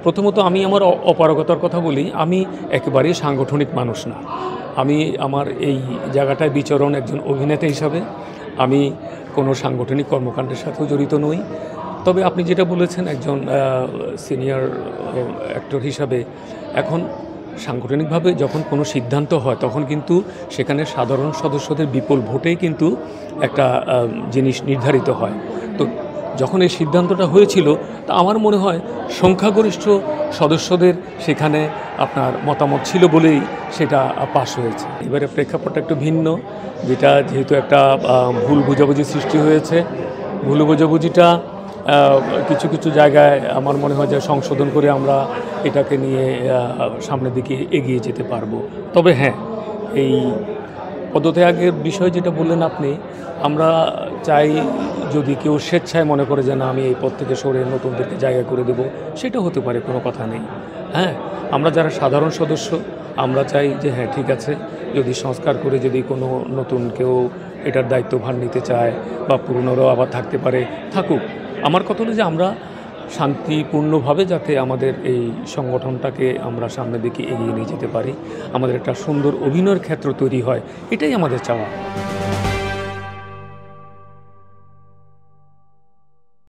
প্রথমত আমি আমার অপারগতার কথা বলি, আমি একেবারেই সাংগঠনিক মানুষ না। আমি আমার এই জায়গাটায় বিচরণ একজন অভিনেতা হিসাবে আমি কোনো সাংগঠনিক কর্মকাণ্ডের সাথেও জড়িত নই। তবে আপনি যেটা বলেছেন একজন সিনিয়র অ্যাক্টর হিসাবে এখন সাংগঠনিকভাবে যখন কোনো সিদ্ধান্ত হয় তখন কিন্তু সেখানে সাধারণ সদস্যদের বিপুল ভোটেই কিন্তু একটা জিনিস নির্ধারিত হয়। তো যখন এই সিদ্ধান্তটা হয়েছিল তা আমার মনে হয় সংখ্যাগরিষ্ঠ সদস্যদের সেখানে আপনার মতামত ছিল বলেই সেটা পাস হয়েছে। এবারে প্রেক্ষাপটটা একটু ভিন্ন, যেটা যেহেতু একটা ভুল বোঝাবুঝি সৃষ্টি হয়েছে, ভুল বোঝাবুঝিটা কিছু কিছু জায়গায় আমার মনে হয় যে সংশোধন করে আমরা এটাকে নিয়ে সামনের দিকে এগিয়ে যেতে পারবো। তবে হ্যাঁ, এই পদত্যাগের বিষয় যেটা বললেন আপনি, আমরা চাই যদি কেউ স্বেচ্ছায় মনে করে যে না আমি এই পদ থেকে সরে নতুনদেরকে জায়গা করে দেব, সেটা হতে পারে, কোনো কথা নেই। হ্যাঁ, আমরা যারা সাধারণ সদস্য আমরা চাই যে হ্যাঁ ঠিক আছে, যদি সংস্কার করে যদি কোনো নতুন কেউ এটার দায়িত্বভার নিতে চায় বা পুরনোরাও আবার থাকতে পারে, থাকুক। আমার কথা হলো যে আমরা শান্তিপূর্ণভাবে যাতে আমাদের এই সংগঠনটাকে আমরা সামনের দিকে এগিয়ে নিয়ে যেতে পারি, আমাদের একটা সুন্দর অভিনয়ের ক্ষেত্র তৈরি হয়, এটাই আমাদের চাওয়া।